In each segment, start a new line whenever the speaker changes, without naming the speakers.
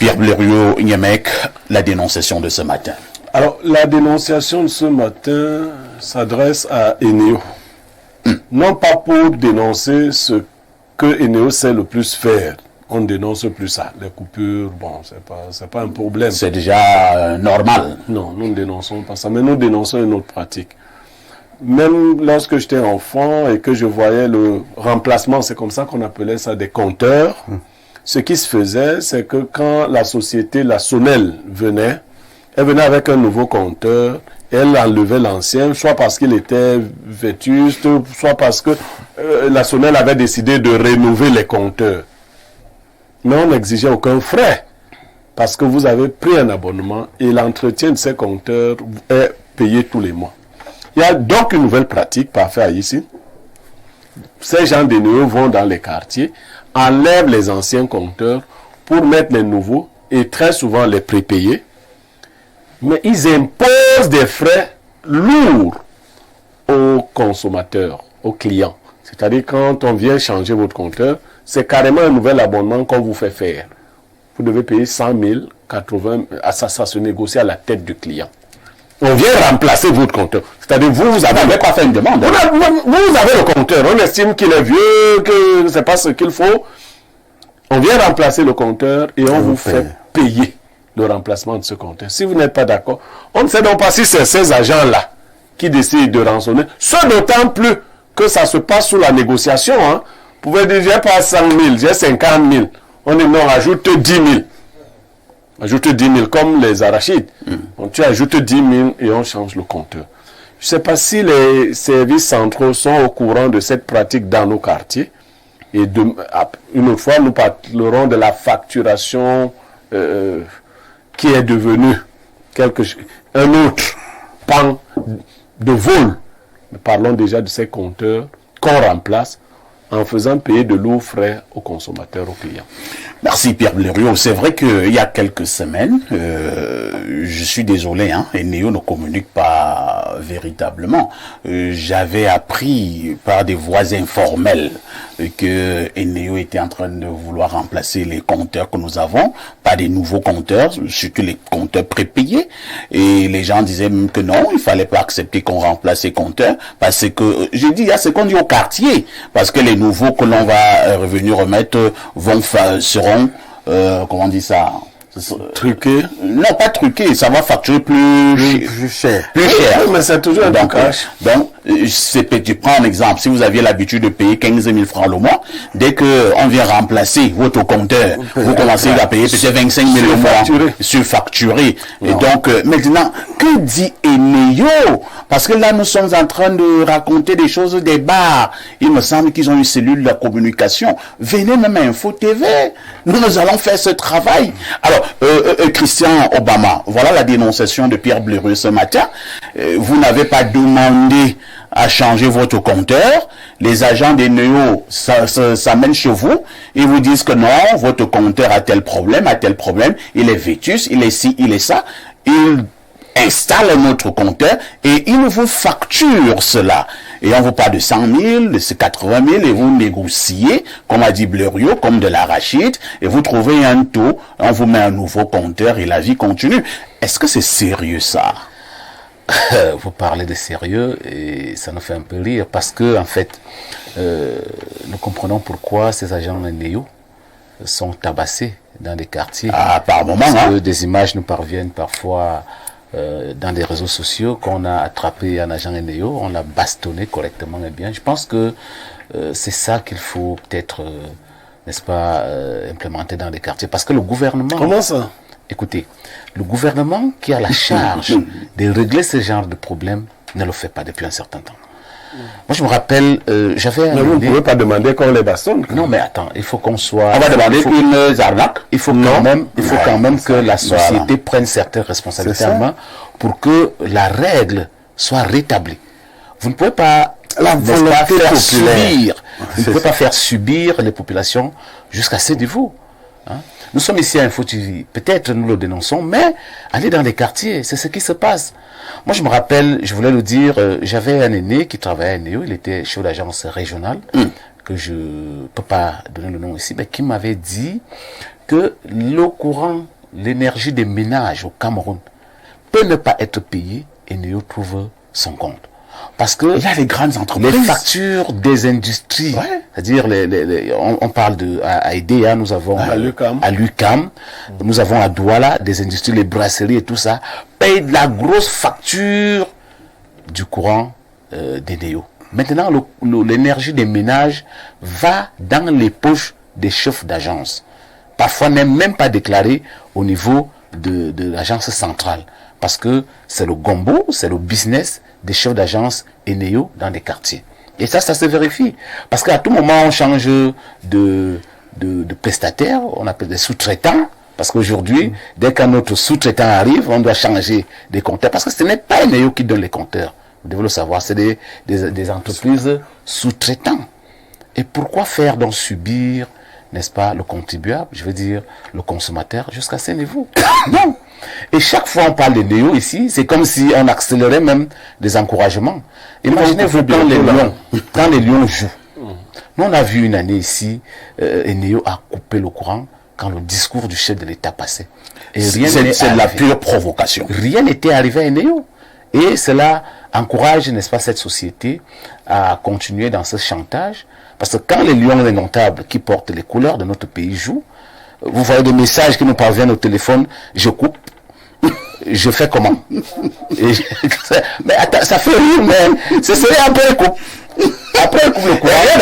Pierre Blériot-Niemek, la dénonciation de ce matin.
Alors, la dénonciation de ce matin s'adresse à Eneo. Non pas pour dénoncer ce que Eneo sait le plus faire. On ne dénonce plus ça. Les coupures, bon, c'est pas un problème.
C'est déjà normal.
Non, nous ne dénonçons pas ça, mais nous dénonçons une autre pratique. Même lorsque j'étais enfant et que je voyais le remplacement, c'est comme ça qu'on appelait ça, des compteurs, ce qui se faisait, c'est que quand la société, la Sonel venait, elle venait avec un nouveau compteur, elle enlevait l'ancien, soit parce qu'il était vétuste, soit parce que la Sonel avait décidé de rénover les compteurs. Mais on n'exigeait aucun frais, parce que vous avez pris un abonnement et l'entretien de ces compteurs est payé tous les mois. Il y a donc une nouvelle pratique parfaite ici. Ces gens de Néo vont dans les quartiers, enlèvent les anciens compteurs pour mettre les nouveaux et très souvent les prépayer. Mais ils imposent des frais lourds aux consommateurs, aux clients. C'est-à-dire quand on vient changer votre compteur, c'est carrément un nouvel abonnement qu'on vous fait faire. Vous devez payer 100 000, 80 000, ça se négocie à la tête du client. On vient remplacer votre compteur. C'est-à-dire vous n'avez pas fait une demande. Vous avez le compteur. On estime qu'il est vieux, que ce n'est pas ce qu'il faut. On vient remplacer le compteur et on vous fait payer le remplacement de ce compteur. Si vous n'êtes pas d'accord, on ne sait donc pas si c'est ces agents-là qui décident de rançonner. Ce d'autant plus que ça se passe sous la négociation. Hein. Vous pouvez dire, j'ai pas 100 000, j'ai 50 000. On dit non, ajoute 10 000. Ajoute 10 000 comme les arachides. Donc, tu ajoutes 10 000 et on change le compteur. Je ne sais pas si les services centraux sont au courant de cette pratique dans nos quartiers. Et une autre fois, nous parlerons de la facturation qui est devenue un autre pan de vol. Nous parlons déjà de ces compteurs qu'on remplace en faisant payer de lourds frais aux consommateurs, aux clients.
Merci Pierre Blériot. C'est vrai qu'il y a quelques semaines, je suis désolé, hein, Eneo ne communique pas véritablement. J'avais appris par des voies informelles que Eneo était en train de vouloir remplacer les compteurs que nous avons par des nouveaux compteurs, surtout les compteurs prépayés. Et les gens disaient même que non, il fallait pas accepter qu'on remplace ces compteurs parce que, je dis, il y a ce qu'on dit au quartier, parce que les nouveaux que l'on va revenir remettre seront, comment on dit ça,
truqués?
Non, pas truqués, ça va facturer plus cher. Plus cher.
Oui, mais c'est toujours un trucage.
Donc, tu prends un exemple, si vous aviez l'habitude de payer 15 000 francs le mois, dès que on vient remplacer votre compteur, vous commencez à payer peut-être 25 000 le mois, surfacturé. Et donc, maintenant, que dit Eneo? Parce que là, nous sommes en train de raconter des choses des bars. Il me semble qu'ils ont une cellule de communication. Venez même à Info TV. Nous allons faire ce travail. Alors, Christian Obama, voilà la dénonciation de Pierre Blériot ce matin. Vous n'avez pas demandé à changer votre compteur. Les agents des Néo s'amènent chez vous. Ils vous disent que non, votre compteur a tel problème, il est vétus, il est ci, il est ça. Ils installe notre compteur et il vous facture cela. Et on vous parle de 100 000, de 80 000 et vous négociez, comme a dit Blériot, comme de l'arachide et vous trouvez un taux, on vous met un nouveau compteur et la vie continue. Est-ce que c'est sérieux ça?
Vous parlez de sérieux et ça nous fait un peu rire parce que en fait, nous comprenons pourquoi ces agents Néo sont tabassés dans les quartiers.
Ah, par moment,
parce
hein?
que des images nous parviennent parfois dans les réseaux sociaux qu'on a attrapé un agent Eneo, on l'a bastonné correctement et bien. Je pense que c'est ça qu'il faut peut-être, n'est-ce pas, implémenter dans les quartiers. Parce que le gouvernement...
Comment ça?
Écoutez, le gouvernement qui a la charge de régler ce genre de problème ne le fait pas depuis un certain temps. Moi, je me rappelle, j'avais...
Mais vous ne pouvez pas demander qu'on les bastonne.
Non, mais attends, il faut qu'on soit...
On va demander une arnaque.
Il faut quand même que la société prenne certaines responsabilités en main pour que la règle soit rétablie. Vous ne pouvez pas faire subir les populations jusqu'à ce niveau. Hein? Nous sommes ici à Info TV, peut-être nous le dénonçons, mais allez dans les quartiers, c'est ce qui se passe. Moi, je me rappelle, je voulais le dire, j'avais un aîné qui travaillait à Néo, il était chef d'agence régionale, que je peux pas donner le nom ici, mais qui m'avait dit que l'eau courant l'énergie des ménages au Cameroun peut ne pas être payée et Neo trouve son compte. Parce que
il y a les grandes entreprises.
Les factures des industries, c'est-à-dire on parle à IDEA, nous avons à l'UQAM, nous avons à Douala des industries, les brasseries et tout ça, payent de la grosse facture du courant des Neo. Maintenant, l'énergie des ménages va dans les poches des chefs d'agence. Parfois, n'est même pas déclaré au niveau de l'agence centrale. Parce que c'est le gombo, c'est le business des chefs d'agence Eneo dans les quartiers. Et ça se vérifie. Parce qu'à tout moment, on change de prestataire, on appelle des sous-traitants. Parce qu'aujourd'hui, dès qu'un autre sous-traitant arrive, on doit changer des compteurs. Parce que ce n'est pas Eneo qui donne les compteurs. Vous devez le savoir, c'est des entreprises sous-traitants. Et pourquoi faire donc subir, n'est-ce pas, le contribuable, je veux dire le consommateur, jusqu'à ce niveau? Non. Et chaque fois on parle de Neo ici, c'est comme si on accélérait même des encouragements. Imaginez-vous quand les Lions jouent. Nous on a vu une année ici, Neo a coupé le courant quand le discours du chef de l'État passait. Et rien
c'est de la pure provocation.
Rien n'était arrivé à Neo. Et cela encourage, n'est-ce pas, cette société à continuer dans ce chantage. Parce que quand les lions indomptables qui portent les couleurs de notre pays jouent, vous voyez des messages qui nous parviennent au téléphone, je coupe, je fais comment? Mais attends, ça fait rire, mais c'est après le coupe. Après le coupe, le courant, rien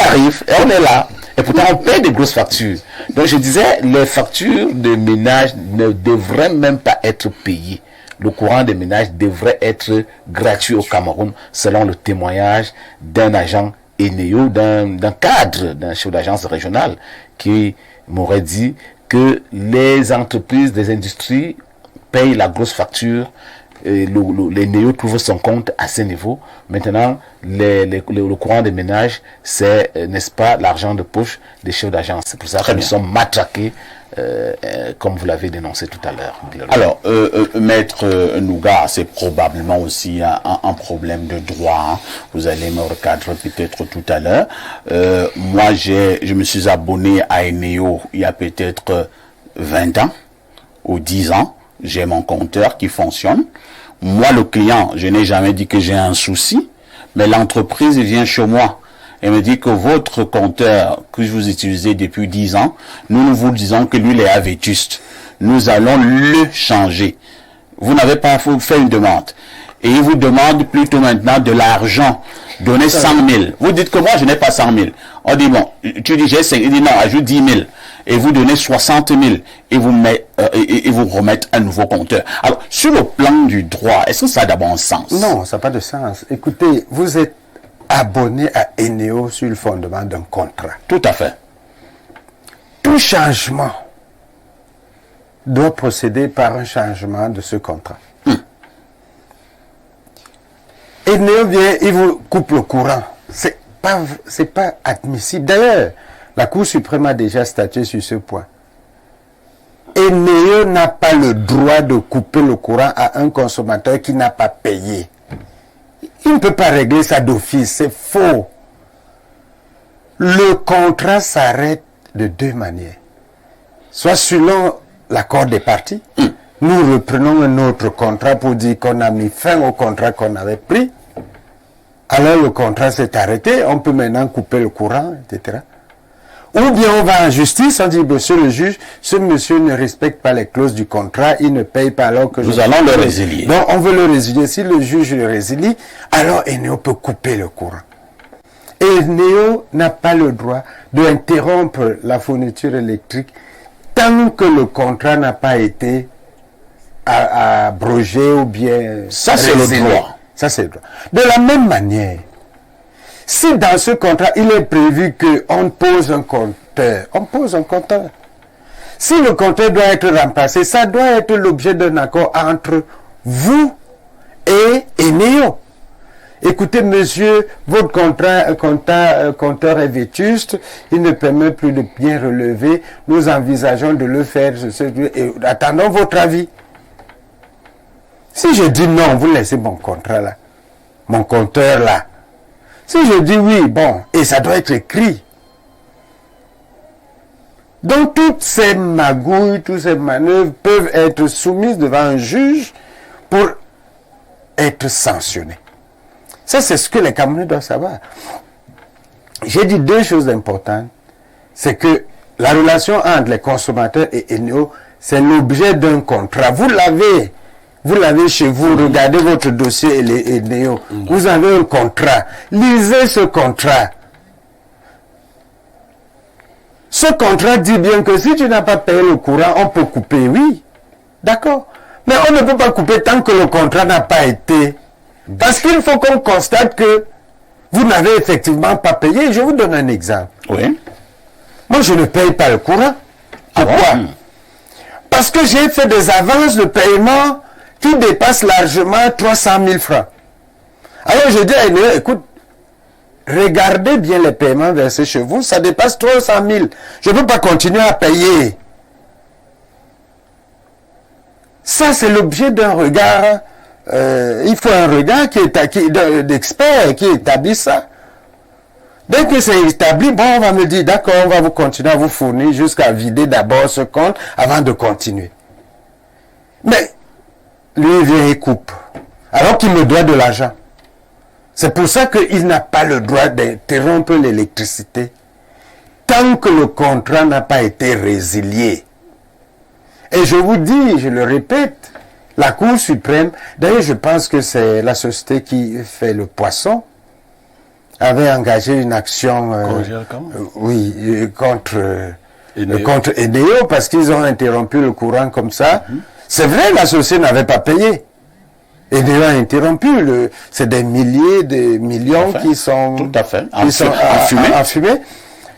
arrive, et on est là. Et pourtant, on paye des grosses factures. Donc, je disais, les factures de ménage ne devraient même pas être payées. Le courant des ménages devrait être gratuit au Cameroun, selon le témoignage d'un agent Eneo, d'un cadre, d'un chef d'agence régionale, qui m'aurait dit que les entreprises, les industries payent la grosse facture. Et les Neo trouvent son compte à ce niveau. Maintenant, le courant des ménages, c'est, n'est-ce pas, l'argent de poche des chefs d'agence. C'est pour ça que nous sommes matraqués, comme vous l'avez dénoncé tout à l'heure.
Alors, Maître Nouga, c'est probablement aussi un problème de droit. Hein. Vous allez me recadrer peut-être tout à l'heure. Moi, je me suis abonné à Eneo il y a peut-être 20 ans ou 10 ans. J'ai mon compteur qui fonctionne. Moi, le client, je n'ai jamais dit que j'ai un souci, mais l'entreprise vient chez moi et me dit que votre compteur que vous utilisez depuis 10 ans, nous vous disons que l'huile est vétuste. Nous allons le changer. Vous n'avez pas fait une demande. Et il vous demande plutôt maintenant de l'argent. Donnez 100 000. Vous dites que moi, je n'ai pas 100 000. On dit, bon, tu dis j'ai 5 000. Il dit non, ajoute 10 000. Et vous donnez 60 000. Et vous remettez un nouveau compteur. Alors, sur le plan du droit, est-ce que ça a d'abord un sens?
Non, ça n'a pas de sens. Écoutez, vous êtes abonné à Eneo sur le fondement d'un contrat.
Tout à fait.
Tout changement doit procéder par un changement de ce contrat. Eneo vient, il vous coupe le courant. C'est pas admissible. D'ailleurs, la Cour suprême a déjà statué sur ce point. Eneo n'a pas le droit de couper le courant à un consommateur qui n'a pas payé. Il ne peut pas régler ça d'office, c'est faux. Le contrat s'arrête de deux manières. Soit selon l'accord des parties, nous reprenons un autre contrat pour dire qu'on a mis fin au contrat qu'on avait pris. Alors le contrat s'est arrêté, on peut maintenant couper le courant, etc. Ou bien on va en justice, on dit, monsieur le juge, ce monsieur ne respecte pas les clauses du contrat, il ne paye pas alors que...
Nous allons le résilier.
Donc on veut le résilier. Si le juge le résilie, alors Eneo peut couper le courant. Et Eneo n'a pas le droit d'interrompre la fourniture électrique tant que le contrat n'a pas été abrogé ou bien...
Ça, c'est le droit.
Ça, c'est le droit. De la même manière, si dans ce contrat, il est prévu qu'on pose un compteur, on pose un compteur. Si le compteur doit être remplacé, ça doit être l'objet d'un accord entre vous et Eneo. Écoutez, monsieur, votre compteur est vétuste, il ne permet plus de bien relever, nous envisageons de le faire, et attendons votre avis. Si je dis non, vous laissez mon contrat là, mon compteur là. Si je dis oui, bon, et ça doit être écrit. Donc toutes ces magouilles, toutes ces manœuvres peuvent être soumises devant un juge pour être sanctionnées. Ça, c'est ce que les Camerounais doivent savoir. J'ai dit deux choses importantes. C'est que la relation entre les consommateurs et Eneo, c'est l'objet d'un contrat. Vous l'avez chez vous, regardez votre dossier Eneo. Vous avez un contrat. Lisez ce contrat. Ce contrat dit bien que si tu n'as pas payé le courant, on peut couper, oui. D'accord. Mais on ne peut pas couper tant que le contrat n'a pas été. Parce qu'il faut qu'on constate que vous n'avez effectivement pas payé. Je vous donne un exemple.
Oui.
Moi, je ne paye pas le courant. Pourquoi? Parce que j'ai fait des avances de paiement qui dépassent largement 300 000 francs. Alors, je dis à Eneo, écoute, regardez bien les paiements versés chez vous, ça dépasse 300 000. Je ne peux pas continuer à payer. Ça, c'est l'objet d'un regard. Il faut un regard d'expert qui établit ça. Dès que c'est établi, bon, on va me dire, d'accord, on va vous continuer à vous fournir jusqu'à vider d'abord ce compte avant de continuer. Mais, lui, il vient et coupe. Alors qu'il me doit de l'argent. C'est pour ça qu'il n'a pas le droit d'interrompre l'électricité tant que le contrat n'a pas été résilié. Et je vous dis, je le répète, la Cour suprême, d'ailleurs je pense que c'est la société qui fait le poisson, avait engagé une action contre Eneo parce qu'ils ont interrompu le courant comme ça. C'est vrai, la société n'avait pas payé. Eneo a interrompu. C'est des milliers, des millions qui sont,
tout à fait.
enfumés.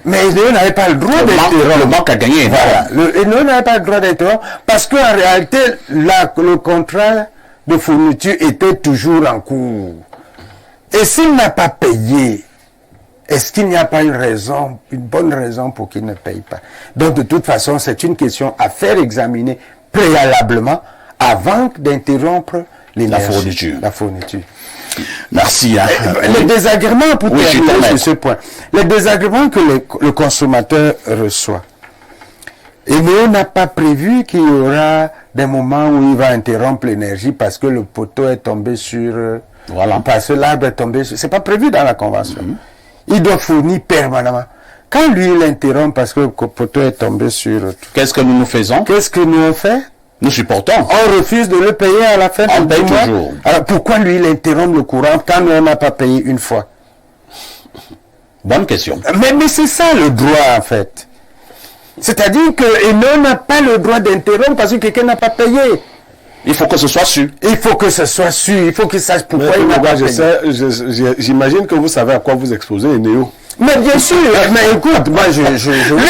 Mais Eneo n'avait pas le droit d'interrompre.
Le banque a gagné.
Voilà. Eneo n'avait pas le droit d'interrompre parce qu'en réalité, le contrat de fourniture était toujours en cours. Et s'il n'a pas payé, est-ce qu'il n'y a pas une bonne raison pour qu'il ne paye pas? Donc, de toute façon, c'est une question à faire examiner préalablement avant d'interrompre
la fourniture. Merci.
Les désagréments, pour terminer sur ce point, les désagréments que le consommateur reçoit. Eneo n'a pas prévu qu'il y aura des moments où il va interrompre l'énergie parce que le poteau est tombé sur... Parce que l'arbre est tombé sur... C'est pas prévu dans la convention. Il doit fournir permanemment. Quand lui, il interrompt parce que le poteau est tombé sur...
Qu'est-ce que nous faisons?
Qu'est-ce que nous on fait?
Nous supportons.
On refuse de le payer à la fin
du mois. On paye toujours.
Alors pourquoi lui, il interrompt le courant quand nous, on n'a pas payé une fois?
Bonne question.
Mais c'est ça le droit, en fait. C'est-à-dire que Eneo n'a pas le droit d'interrompre parce que quelqu'un n'a pas payé.
Il faut que ce soit su.
Il faut que ce soit su. Il faut qu'il sache pourquoi il n'a pas payé.
J'imagine que vous savez à quoi vous exposez, Eneo.
Mais bien sûr, mais écoute, moi je
lui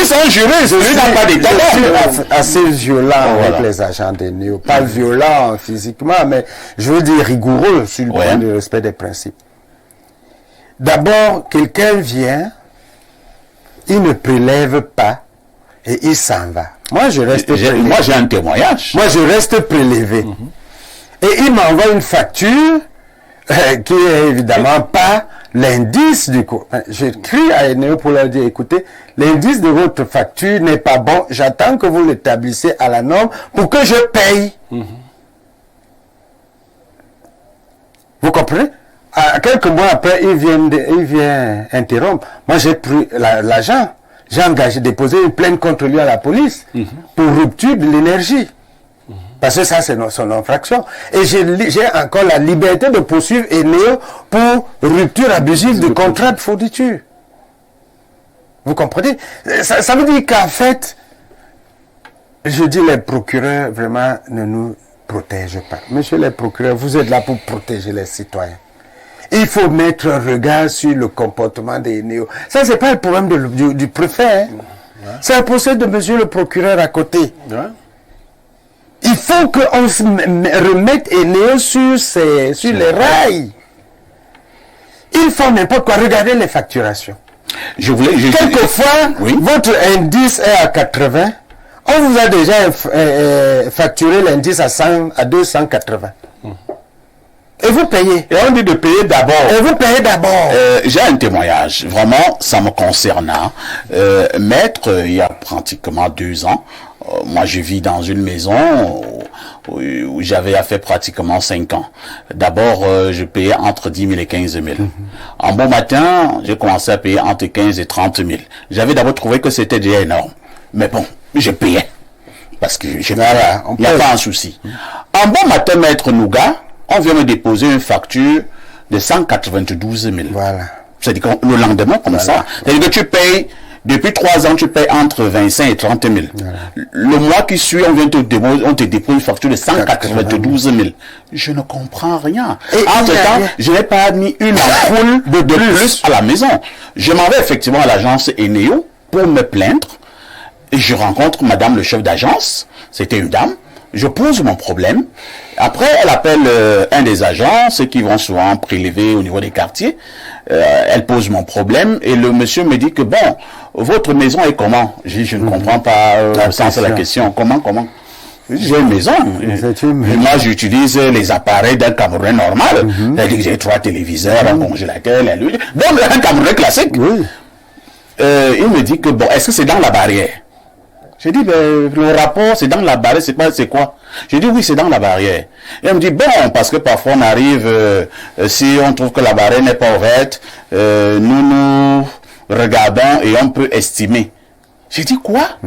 c'est un juriste, lui n'a pas d'état.
Je suis assez violent avec les agents d'Eneo. Pas violent physiquement, mais je veux dire rigoureux sur le point du respect des principes. D'abord, quelqu'un vient, il ne prélève pas et il s'en va. Moi, je reste prélevé.
Moi, j'ai un témoignage.
Moi, je reste prélevé. Et il m'envoie une facture qui est évidemment pas l'indice du coût. J'écris à Eneo pour leur dire, écoutez, l'indice de votre facture n'est pas bon. J'attends que vous l'établissez à la norme pour que je paye. Vous comprenez? Quelques mois après, il vient interrompre. Moi, j'ai pris l'agent. J'ai déposé une plainte contre lui à la police pour rupture de l'énergie. Parce que ça, c'est son infraction. Et j'ai encore la liberté de poursuivre Eneo pour rupture abusive de contrat de fourniture. Vous comprenez? Ça veut dire qu'en fait, je dis les procureurs vraiment ne nous protègent pas. Monsieur les procureurs, vous êtes là pour protéger les citoyens. Il faut mettre un regard sur le comportement des Eneo. Ça, c'est pas le problème du préfet. C'est un procès de monsieur le procureur à côté. Il faut qu'on remette Eneo sur les rails. Ils font n'importe quoi. Regardez les facturations. Quelquefois, votre indice est à 80. On vous a déjà facturé l'indice à 280. Et vous payez.
Et on dit de payer d'abord.
Et vous payez d'abord.
J'ai un témoignage, vraiment, ça me concernant. Maître, il y a pratiquement 2 ans, moi je vis dans une maison où j'avais fait pratiquement 5 ans. D'abord, je payais entre 10 000 et 15 000. En bon matin, j'ai commencé à payer entre 15 et 30 000. J'avais d'abord trouvé que c'était déjà énorme. Mais bon, je payais. Parce que je payais. Il n'y a pas un souci. En bon matin, Maître Nougat, on vient me déposer une facture de 192 000.
Voilà.
C'est-à-dire que le lendemain, comme ça. C'est-à-dire que tu payes, depuis 3 ans, tu payes entre 25 et 30 000. Voilà. Le mois qui suit, on te dépose une facture de 192 000. Je ne comprends rien. Entre-temps, je n'ai pas mis une ampoule de plus à la maison. Je m'en vais effectivement à l'agence Eneo pour me plaindre. Et je rencontre madame le chef d'agence. C'était une dame. Je pose mon problème. Après, elle appelle un des agents, ceux qui vont souvent prélever au niveau des quartiers. Elle pose mon problème et le monsieur me dit que bon, votre maison est comment? Je ne comprends pas le sens de la question. Comment? J'ai une maison. Et moi, j'utilise les appareils d'un Camerounais normal. C'est-à-dire que j'ai 3 téléviseurs, un congélateur, donc un Camerounais classique.
Oui.
Il me dit que bon, est-ce que c'est dans la barrière? J'ai dit, ben, le rapport, c'est dans la barrière, c'est quoi? J'ai dit, oui, c'est dans la barrière. Et elle me dit, bon, parce que parfois on arrive, si on trouve que la barrière n'est pas ouverte, nous regardons et on peut estimer. J'ai dit, quoi?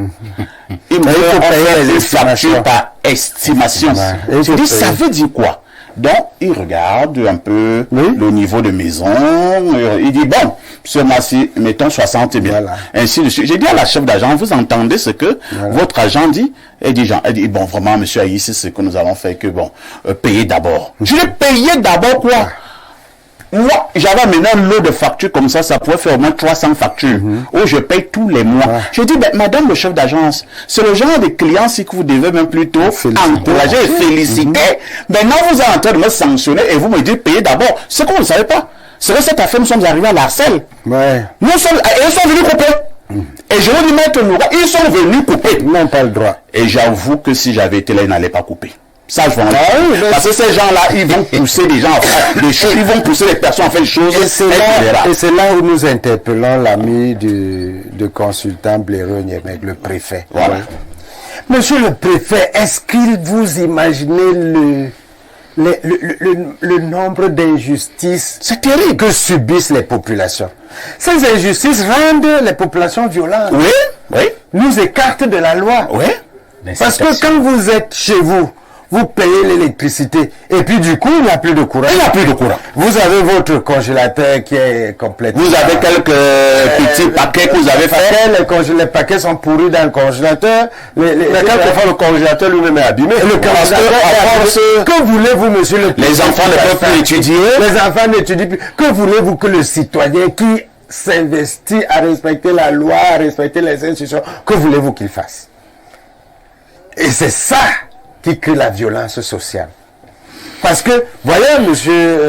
Il me dit, on fait les factures par estimation. J'ai dit, ça veut dire quoi? Donc, il regarde un peu le niveau de maison. Il dit, bon, ce mois-ci, mettons 60 000. Voilà. Ainsi de suite. J'ai dit à la chef d'agent, vous entendez ce que votre agent dit? Elle dit, bon, vraiment, monsieur Aïs, c'est ce que nous avons fait, que bon, payez d'abord. Je l'ai payé d'abord quoi? Moi, j'avais maintenant un lot de factures comme ça pouvait faire au moins 300 factures, où je paye tous les mois. Je dis, ben, madame le chef d'agence, c'est le genre de client si que vous devez même plutôt encourager et féliciter. Maintenant, vous êtes en train de me sanctionner et vous me dites, payez d'abord. C'est qu'on ne savait pas. C'est que cette affaire, nous sommes arrivés à l'Arcel. Ils sont venus couper. Et je vous dis, maître Nougat, ils sont venus couper.
Ils n'ont pas le droit.
Et j'avoue que si j'avais été là, ils n'allaient pas couper. Ça, je vois. Parce que ces gens-là, ils vont pousser les gens à faire des choses, ils vont pousser les personnes à faire des choses.
Et c'est là où nous interpellons l'ami de consultant Blaireau Niemek, le préfet.
Voilà.
Monsieur le préfet, est-ce qu'il vous imaginez le nombre d'injustices que subissent les populations? Ces injustices rendent les populations violentes.
Oui.
Nous écartent de la loi.
Oui.
Parce que quand vous êtes chez vous, vous payez l'électricité. Et puis du coup, il n'y a plus de courant. Vous avez votre congélateur qui est complètement...
Vous avez quelques petits paquets que vous avez fait.
Les paquets sont pourris dans le congélateur.
Mais quelquefois, le congélateur lui-même est abîmé.
Le congélateur est abîmé. Que voulez-vous, monsieur le président?
Les enfants ne peuvent plus étudier.
Les enfants n'étudient plus. Que voulez-vous que le citoyen qui s'investit à respecter la loi, à respecter les institutions, que voulez-vous qu'il fasse? Et c'est ça qui crée la violence sociale. Parce que, voyez, monsieur,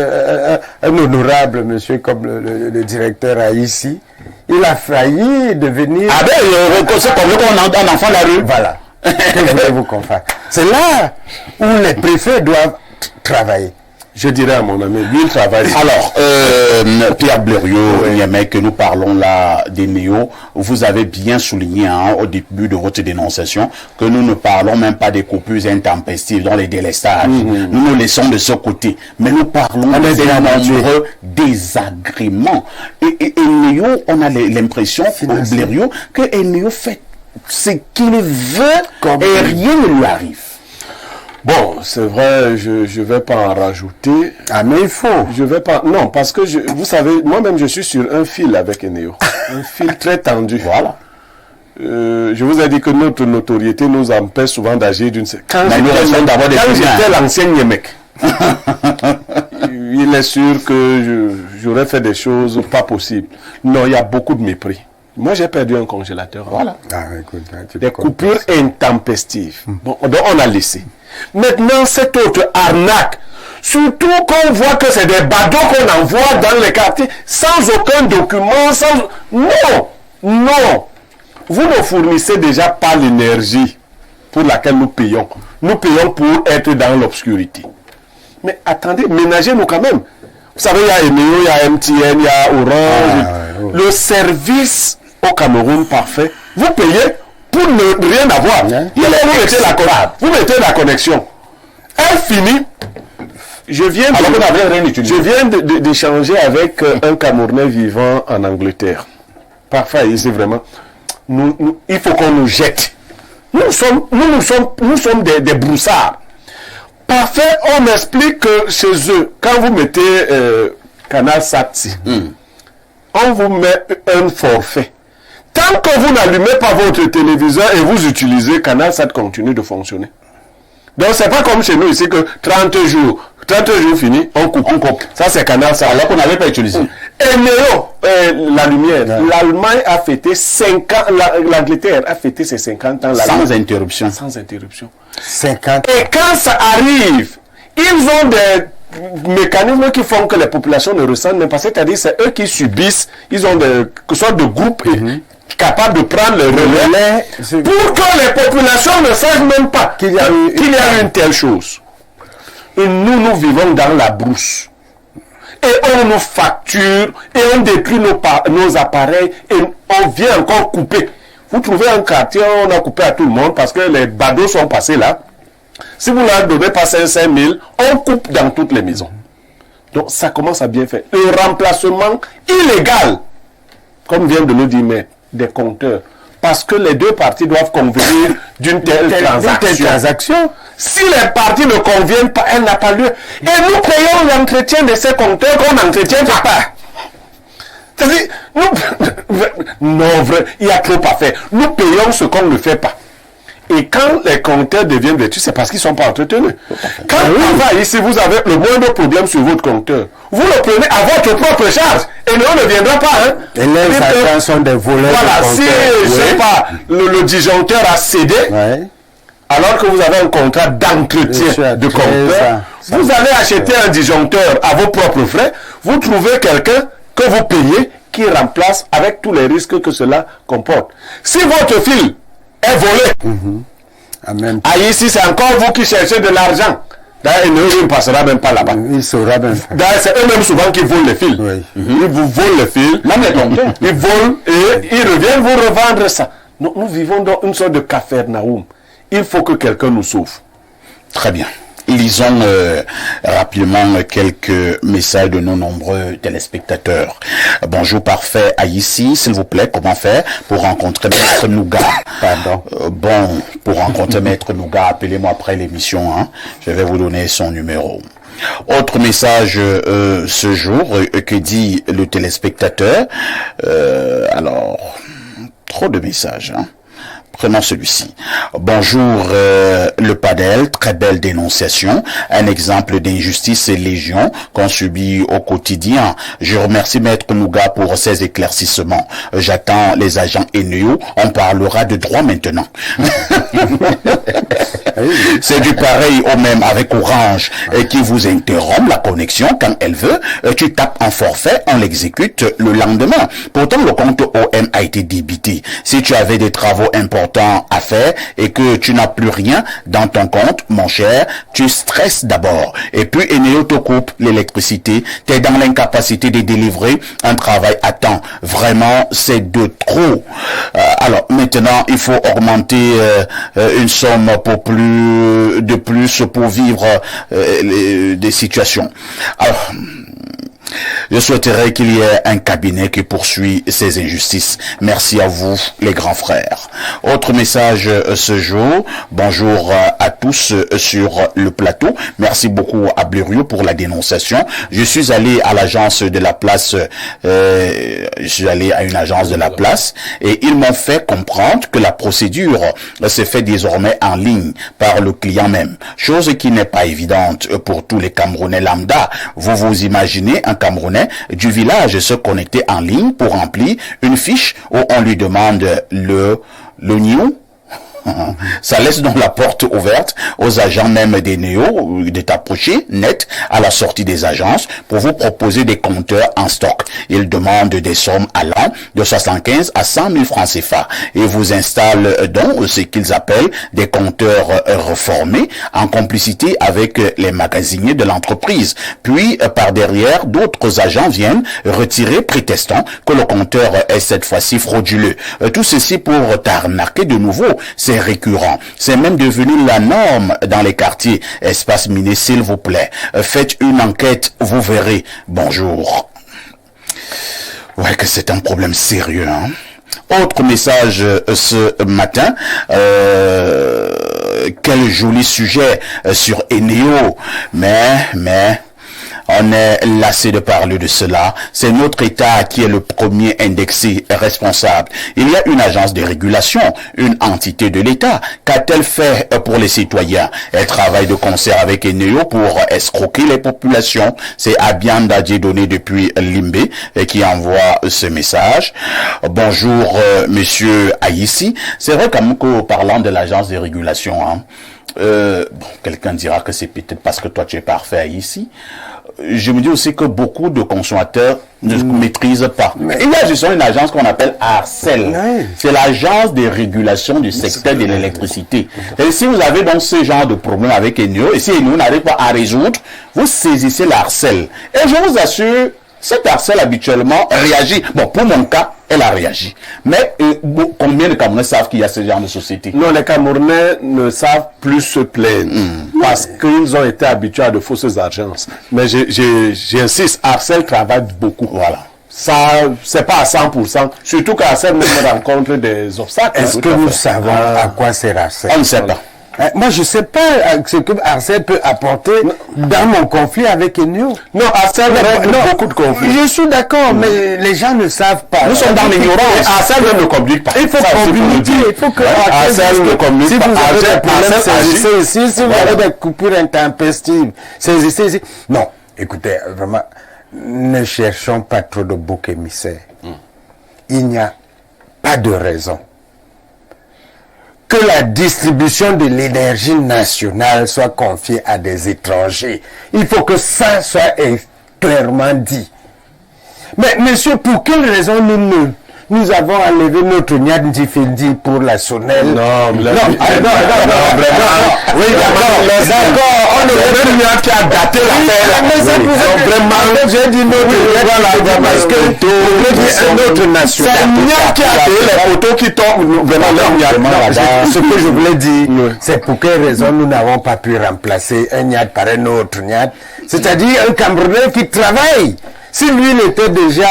un honorable monsieur comme le directeur ici, il a failli devenir...
Ah ben, c'est comme un enfant de la rue.
Voilà. Que voulez-vous qu'on fasse? C'est là où les préfets doivent travailler.
Je dirais à mon ami, lui, il travaille.
Alors, Pierre Blériot, Niemek, que nous parlons là des néo, vous avez bien souligné au début de votre dénonciation que nous ne parlons même pas des coupures intempestives dans les délestages. Nous nous laissons de ce côté. Mais nous parlons des nombreux désagréments. Et néo, on a l'impression, Blériot, que néo fait ce qu'il veut et rien ne lui arrive.
Bon, c'est vrai, je vais pas en rajouter.
Ah, mais il faut.
Je vais pas. Non, parce que vous savez, moi-même, je suis sur un fil avec Eneo. Un fil très tendu.
Voilà.
Je vous ai dit que notre notoriété nous empêche souvent d'agir d'une certaine
manière. Quand
j'étais l'ancien Niemek, il est sûr que j'aurais fait des choses pas possibles. Non, il y a beaucoup de mépris. Moi, j'ai perdu un congélateur.
Voilà.
Ah, écoute,
des coupures intempestives. Bon, donc on a laissé. Maintenant, cette autre arnaque, surtout quand on voit que c'est des badauds qu'on envoie dans les quartiers, sans aucun document, sans... Non. Vous ne fournissez déjà pas l'énergie pour laquelle nous payons. Nous payons pour être dans l'obscurité. Mais attendez, ménagez-nous quand même. Vous savez, il y a Emeo, il y a MTN, il y a Orange. Le service au Cameroun parfait, vous payez pour ne rien avoir. Vous mettez la connexion. Elle finit. Je viens d'échanger avec un Camerounais vivant en Angleterre. Parfois, c'est vraiment... il faut qu'on nous jette. Nous sommes des broussards. Parfait, on explique que chez eux, quand vous mettez Canal Sat, on vous met un forfait. Tant que vous n'allumez pas votre téléviseur et vous utilisez Canal Sat, continue de fonctionner. Donc c'est pas comme chez nous ici que 30 jours fini, on coupe. Ça c'est Canal Sat. Alors qu'on n'avait pas utilisé. Et Néo, la lumière. Ouais. L'Allemagne a fêté 5 ans, l'Angleterre a fêté ses 50 ans.
Sans interruption.
Sans interruption.
50.
Et quand ça arrive, ils ont des mécanismes qui font que les populations ne ressentent même pas. C'est-à-dire c'est eux qui subissent, ils ont des sortes de groupes capables de prendre le relais pour que les populations ne sachent même pas qu'il y a une telle chose. Et nous vivons dans la brousse. Et on nous facture, et on détruit nos appareils, et on vient encore couper. Vous trouvez un quartier, on a coupé à tout le monde parce que les badauds sont passés là. Si vous ne leur donnez pas 5 000, on coupe dans toutes les maisons. Donc ça commence à bien faire. Le remplacement illégal, comme vient de le dire, mais des compteurs. Parce que les deux parties doivent convenir d'une telle transaction. Si les parties ne conviennent pas, elle n'a pas lieu. Et nous payons l'entretien de ces compteurs qu'on n'entretient pas. C'est-à-dire, non, vrai, il y a trop à faire. Nous payons ce qu'on ne fait pas. Et quand les compteurs deviennent vertus, c'est parce qu'ils ne sont pas entretenus. Quand ici, vous avez le moindre problème sur votre compteur, vous le prenez à votre propre charge. Et nous, on ne viendra pas. Hein.
Et les agents sont des voleurs.
Voilà, si, je ne sais pas, le disjoncteur a cédé, alors que vous avez un contrat d'entretien de compteur, vous allez acheter un disjoncteur à vos propres frais, vous trouvez quelqu'un que vous payez qui remplace avec tous les risques que cela comporte. Si votre fil est volé, ici c'est encore vous qui cherchez de l'argent. D'ailleurs, il ne passera même pas là-bas.
Il saura même pas.
D'ailleurs, c'est eux-mêmes souvent qui volent les fils. Ils vous volent les fils, même les compteurs. Ils volent et ils reviennent vous revendre ça. Nous vivons dans une sorte de Capharnaüm. Il faut que quelqu'un nous sauve.
Très bien. Lisons rapidement quelques messages de nos nombreux téléspectateurs. Bonjour parfait à ici, s'il vous plaît, comment faire pour rencontrer Maître Nouga? Pardon. Pour rencontrer Maître Nouga, appelez-moi après l'émission, hein. Je vais vous donner son numéro. Autre message ce jour, que dit le téléspectateur. Alors, trop de messages, hein. Prenons celui-ci. Bonjour le Padel, très belle dénonciation, un exemple d'injustice et légion qu'on subit au quotidien. Je remercie Maître Nouga pour ses éclaircissements. J'attends les agents Eneo, on parlera de droit maintenant. C'est du pareil au même avec Orange qui vous interrompt la connexion quand elle veut. Tu tapes un forfait, on l'exécute le lendemain. Pourtant le compte OM a été débité. Si tu avais des travaux importants à faire et que tu n'as plus rien dans ton compte, mon cher, tu stresses d'abord. Et puis Eneo te coupe l'électricité. Tu es dans l'incapacité de délivrer un travail à temps. Vraiment, c'est de trop. Alors maintenant, il faut augmenter une somme de plus pour vivre des situations. Alors, je souhaiterais qu'il y ait un cabinet qui poursuit ces injustices. Merci à vous, les grands frères. Autre message ce jour. Bonjour à tous sur le plateau. Merci beaucoup à Blériot pour la dénonciation. Je suis allé à l'agence de la place, je suis allé à une agence de la place et ils m'ont fait comprendre que la procédure se fait désormais en ligne par le client même. Chose qui n'est pas évidente pour tous les Camerounais lambda. Vous imaginez un Camerounais du village se connecter en ligne pour remplir une fiche où on lui demande le new. Ça laisse donc la porte ouverte aux agents même des néos de t'approcher net à la sortie des agences pour vous proposer des compteurs en stock. Ils demandent des sommes allant de 75 à 100 000 francs CFA et vous installent donc ce qu'ils appellent des compteurs reformés en complicité avec les magasiniers de l'entreprise. Puis, par derrière, d'autres agents viennent retirer prétestant que le compteur est cette fois-ci frauduleux. Tout ceci pour t'arnaquer de nouveau. C'est récurrent. C'est même devenu la norme dans les quartiers. Espace miné, s'il vous plaît. Faites une enquête, vous verrez. Bonjour. Ouais, que c'est un problème sérieux, hein. Autre message ce matin, quel joli sujet sur Eneo, mais on est lassé de parler de cela. C'est notre État qui est le premier indexé responsable. Il y a une agence de régulation, une entité de l'État. Qu'a-t-elle fait pour les citoyens? Elle travaille de concert avec Eneo pour escroquer les populations. C'est Abianda Dieudonné depuis Limbé qui envoie ce message. Bonjour, monsieur Aïssi. C'est vrai quand même qu'en parlant de l'agence de régulation, hein, quelqu'un dira que c'est peut-être parce que toi tu es parfait ici. Je me dis aussi que beaucoup de consommateurs ne maîtrisent pas. Il y a justement une agence qu'on appelle ARCEL. Oui. C'est l'agence de régulation du secteur de l'électricité. Et si vous avez donc ce genre de problème avec Eneo, et si Eneo n'arrive pas à résoudre, vous saisissez l'ARCEL. Et je vous assure, cette ARCEL habituellement réagit. Bon, pour mon cas, elle a réagi. Mais combien de Camerounais savent qu'il y a ce genre de société?
Non, les Camerounais ne savent plus se plaindre parce qu'ils ont été habitués à de fausses agences. Mais j'insiste, Arcel travaille beaucoup. Voilà. Ça, c'est pas à 100%. Surtout qu'Arcel même rencontre des obstacles.
Est-ce que nous savons à quoi sert Arcel?
On ne sait pas.
Moi, je ne sais pas ce que Arcel peut apporter dans mon conflit avec Eneo.
Non, Arcel règle beaucoup de conflits.
Je suis d'accord, mais les gens ne savent pas.
Nous sommes dans l'ignorance.
Arcel ne communique pas.
Il faut communiquer. Il faut que
Arcel ne communique pas.
Si vous avez des problèmes, saisissez ici. Si vous avez des coupures intempestives, saisissez ici. Non, écoutez, vraiment, ne cherchons pas trop de boucs émissaires. Il n'y a pas de raison que la distribution de l'énergie nationale soit confiée à des étrangers. Il faut que ça soit clairement dit. Mais monsieur, pour quelle raison nous avons enlevé notre Niad Ndifendi pour la Sonel?
Non,
vraiment. Oui, d'accord. On ne veut plus Niad qui a daté l'affaire. Mais c'est pour ça que vraiment, j'ai dit notre Niad parce que c'est notre nation.
C'est Niad qui a créé les photos qui tombent.
Ce que je voulais dire, c'est pour quelle raison nous n'avons pas pu remplacer un Niad par un autre Niad. C'est-à-dire un Camerounais qui travaille. Si lui, il était déjà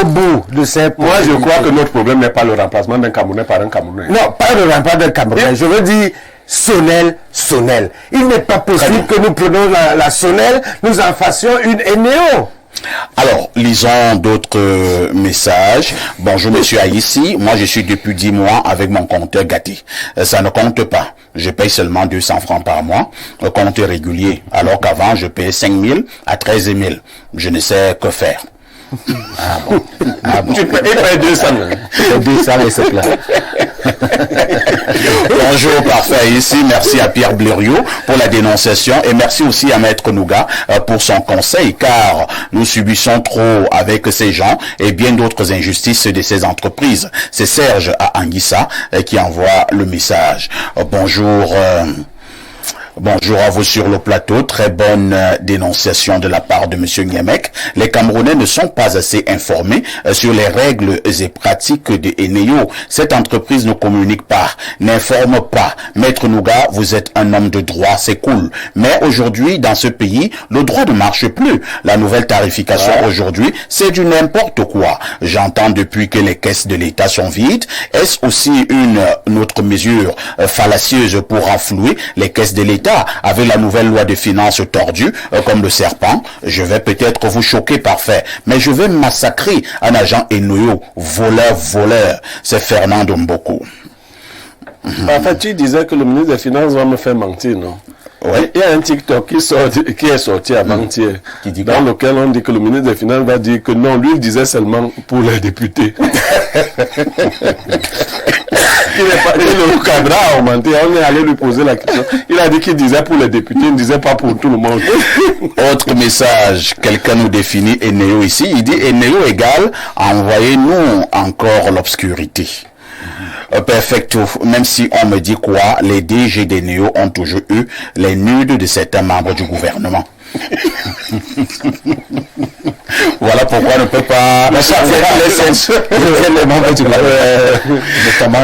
au bout de ses...
Moi, je crois que notre problème n'est pas le remplacement d'un Camerounais par un Camerounais.
Non, pas le remplacement d'un Camerounais. Je veux dire Sonel. Il n'est pas possible que nous prenions la Sonel, nous en fassions une Eneo.
Alors, lisons d'autres messages. Bonjour, monsieur Aïssi. Moi, je suis depuis 10 mois avec mon compteur Gatti. Ça ne compte pas. Je paye seulement 200 francs par mois. Le compte est régulier. Alors qu'avant, je payais 5 000 à 13 000. Je ne sais que faire.
Ah bon.
Tu payes 200.
200 et c'est là.
Bonjour, parfait ici. Merci à Pierre Blériot pour la dénonciation et merci aussi à Maître Nouga pour son conseil car nous subissons trop avec ces gens et bien d'autres injustices de ces entreprises. C'est Serge à Anguissa qui envoie le message. Bonjour. Bonjour à vous sur le plateau. Très bonne dénonciation de la part de monsieur Niemek. Les Camerounais ne sont pas assez informés sur les règles et pratiques de Eneo. Cette entreprise ne communique pas, n'informe pas. Maître Nouga, vous êtes un homme de droit, c'est cool. Mais aujourd'hui, dans ce pays, le droit ne marche plus. La nouvelle tarification aujourd'hui, c'est du n'importe quoi. J'entends depuis que les caisses de l'État sont vides. Est-ce aussi une autre mesure fallacieuse pour renflouer les caisses de l'État avec la nouvelle loi de finances tordue comme le serpent? Je vais peut-être vous choquer, parfait, mais je vais massacrer un agent Eneo, voleur. C'est Fernando Mboko.
En fait, tu disais que le ministre des Finances va me faire mentir, non?
Ouais.
Il y a un TikTok qui est sorti avant-hier,
Qui dit
dans
quoi?
lequel on dit que le ministre des Finances va dire que non, lui, il disait seulement pour les députés. Le cadre a augmenté, on est allé lui poser la question. Il a dit qu'il disait pour les députés, il ne disait pas pour tout le monde.
Autre message, quelqu'un nous définit Eneo ici. Il dit Eneo égale envoyez-nous encore l'obscurité. Perfecto, même si on me dit quoi, les DG d'Eneo ont toujours eu les nudes de certains membres du gouvernement. Voilà pourquoi on ne peut pas...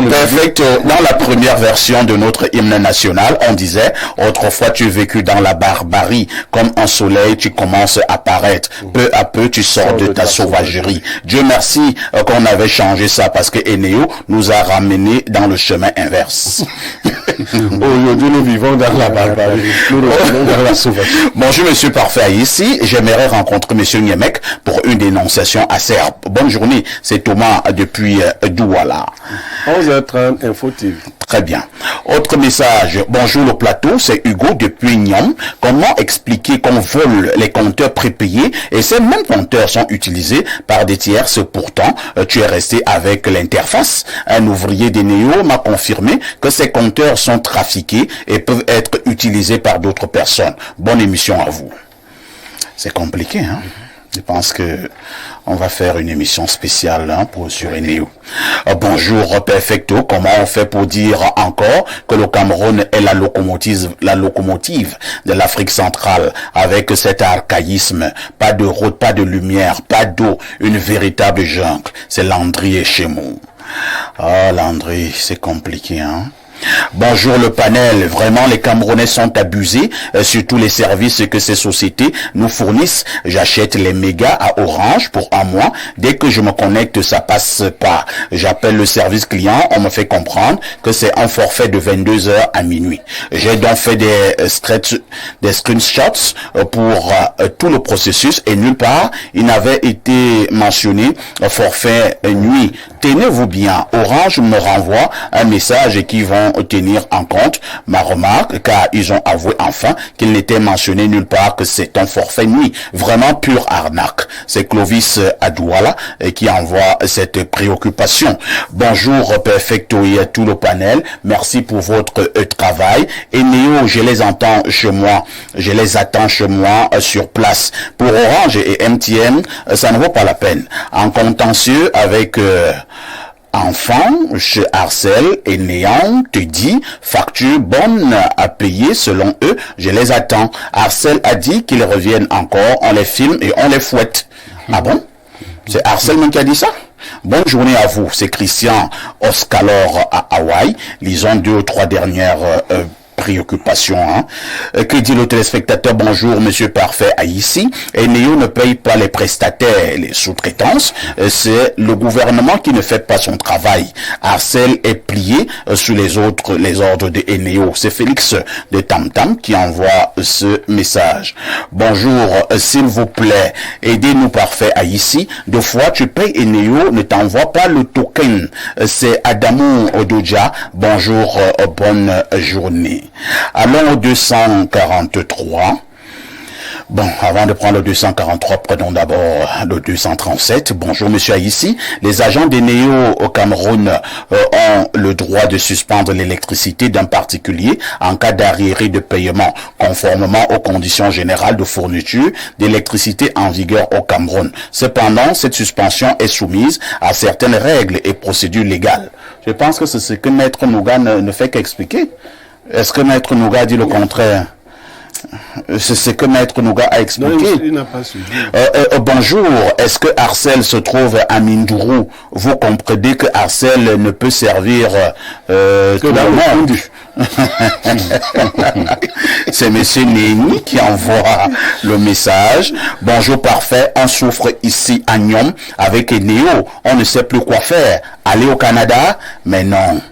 Perfect. Dans la première version de notre hymne national, on disait « Autrefois tu as vécu dans la barbarie, comme un soleil tu commences à paraître. Peu à peu tu sors de ta sauvagerie. » Dieu merci qu'on avait changé ça parce que Eneo nous a ramenés dans le chemin inverse.
Aujourd'hui, nous vivons dans la barbarie. Nous revenons dans la sauvagerie.
Bonjour, monsieur Parfait. Ici, j'aimerais rencontrer monsieur Niemek pour une dénonciation acerbe. Bonne journée. C'est Thomas depuis Douala.
11h30, Info TV.
Très bien. Autre message. Bonjour le plateau, c'est Hugo depuis Niam. Comment expliquer qu'on vole les compteurs prépayés et ces mêmes compteurs sont utilisés par des tierces? Pourtant, tu es resté avec l'interface. Un ouvrier d'Eneo m'a confirmé que ces compteurs sont trafiqués et peuvent être utilisés par d'autres personnes. Bonne émission à vous. C'est compliqué, hein? Je pense que on va faire une émission spéciale sur Eneo. Bonjour Perfecto, comment on fait pour dire encore que le Cameroun est la locomotive de l'Afrique centrale avec cet archaïsme, pas de route, pas de lumière, pas d'eau, une véritable jungle. C'est Landry et Chemou. Ah Landry, c'est compliqué, hein? Bonjour le panel, vraiment les Camerounais sont abusés sur tous les services que ces sociétés nous fournissent. J'achète les mégas à Orange pour un mois, dès que je me connecte ça passe pas. J'appelle le service client, on me fait comprendre que c'est un forfait de 22h à minuit. J'ai donc fait des screenshots pour tout le processus et nulle part il n'avait été mentionné forfait nuit. Tenez-vous bien, Orange me renvoie un message qui vont tenir en compte ma remarque car ils ont avoué enfin qu'il n'était mentionné nulle part que c'est un forfait nuit. Vraiment pure arnaque. C'est Clovis Adouala qui envoie cette préoccupation. Bonjour Perfecto et à tout le panel. Merci pour votre travail. Et Néo, je les entends chez moi. Je les attends chez moi sur place. Pour Orange et MTN, ça ne vaut pas la peine. En contentieux avec... Enfant, chez Arcel et Néant te dit facture bonne à payer selon eux, je les attends. Arcel a dit qu'ils reviennent encore, on les filme et on les fouette. Ah bon? C'est Arcel même qui a dit ça? Bonne journée à vous, c'est Christian Oscalor à Hawaï. Lisons 2 ou 3 dernières préoccupation. Que dit le téléspectateur? Bonjour, monsieur Parfait ici. Eneo ne paye pas les prestataires, les sous-traitances. C'est le gouvernement qui ne fait pas son travail. Arcel est plié sous les ordres de Eneo. C'est Félix de Tam Tam qui envoie ce message. Bonjour, s'il vous plaît, aidez-nous Parfait ici. 2 fois, tu payes Eneo, ne t'envoie pas le token. C'est Adamou Odoja. Bonjour, bonne journée. Allons au 243. Bon, avant de prendre le 243, prenons d'abord le 237. Bonjour, monsieur Aïssi. Les agents d'Eneo au Cameroun ont le droit de suspendre l'électricité d'un particulier en cas d'arriéré de paiement, conformément aux conditions générales de fourniture d'électricité en vigueur au Cameroun. Cependant, cette suspension est soumise à certaines règles et procédures légales. Je pense que c'est ce que Maître Nouga ne fait qu'expliquer. Est-ce que Maître Nouga dit le contraire? C'est ce que Maître Nouga a expliqué.
Non, il n'a pas suivi.
Bonjour, est-ce que Arcel se trouve à Mindourou? Vous comprenez que Arcel ne peut servir tout le monde. C'est monsieur Néni qui envoie le message. Bonjour Parfait, on souffre ici à Nyom avec Eneo. On ne sait plus quoi faire. Aller au Canada? Mais non.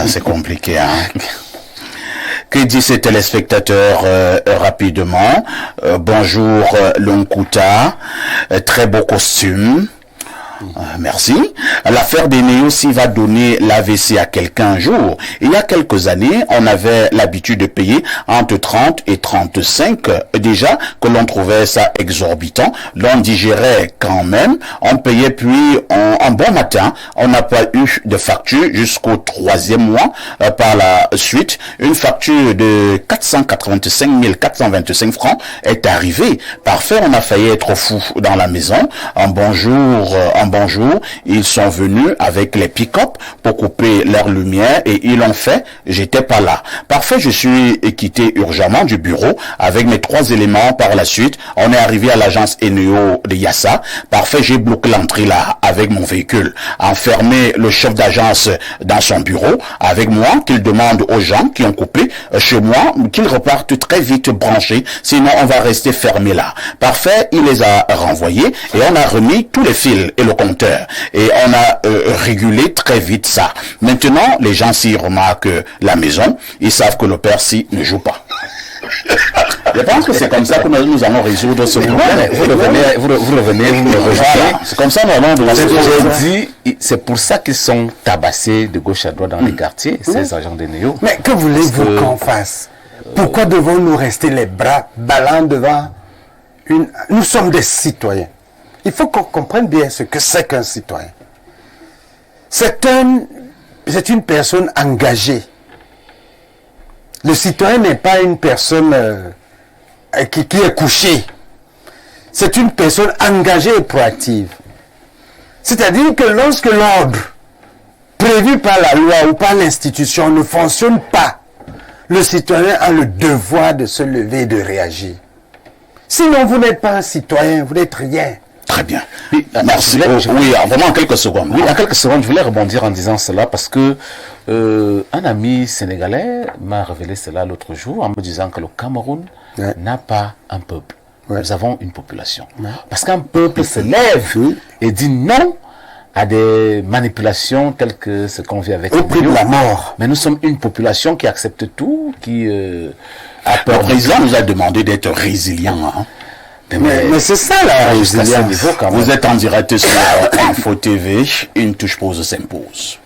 C'est compliqué, hein. Que dit ces téléspectateurs rapidement? Bonjour Lonkuta, très beau costume. Merci. L'affaire des Néo aussi va donner l'AVC à quelqu'un un jour. Il y a quelques années, on avait l'habitude de payer entre 30 et 35. Déjà que l'on trouvait ça exorbitant, l'on digérait quand même. On payait puis un bon matin. On n'a pas eu de facture jusqu'au 3e mois. Par la suite, une facture de 485 425 francs est arrivée. Parfait, on a failli être fou dans la maison. Un bon jour, ils sont venus avec les pick-up pour couper leur lumière et ils l'ont fait. J'étais pas là. Parfait, je suis quitté urgemment du bureau avec mes 3 éléments. Par la suite, on est arrivé à l'agence Eneo de Yassa. Parfait, j'ai bloqué l'entrée là avec mon véhicule. Enfermé le chef d'agence dans son bureau avec moi, qu'il demande aux gens qui ont coupé chez moi qu'ils repartent très vite branchés, sinon on va rester fermé là. Parfait, il les a renvoyés et on a remis tous les fils et le compteur et on a régulé très vite ça. Maintenant, les gens s'y remarquent la maison, ils savent que le père s'y ne joue pas. Je pense que c'est comme ça que nous allons résoudre ce problème.
Vous revenez, vous me rejoignez.
Voilà. C'est comme ça, normalement.
C'est pour ça qu'ils sont tabassés de gauche à droite dans les quartiers, ces agents des Néo.
Mais que voulez-vous qu'on fasse? Pourquoi devons-nous rester les bras ballants devant une... Nous sommes des citoyens. Il faut qu'on comprenne bien ce que c'est qu'un citoyen. C'est une personne engagée. Le citoyen n'est pas une personne qui est couchée. C'est une personne engagée et proactive. C'est-à-dire que lorsque l'ordre prévu par la loi ou par l'institution ne fonctionne pas, le citoyen a le devoir de se lever et de réagir. Sinon, vous n'êtes pas un citoyen, vous n'êtes rien.
Très bien. Merci. Oui, vraiment en quelques secondes.
Oui, en quelques secondes, je voulais rebondir en disant cela parce que un ami sénégalais m'a révélé cela l'autre jour en me disant que le Cameroun n'a pas un peuple. Nous avons une population. Parce qu'un peuple se lève et dit non à des manipulations telles que ce qu'on vit avec
au prix de la mort.
Mais nous sommes une population qui accepte tout, qui a peur.
Le président nous a demandé d'être résilient. Hein.
Mais c'est ça la résilience.
Vous êtes en direct sur Info TV, une touche pause s'impose.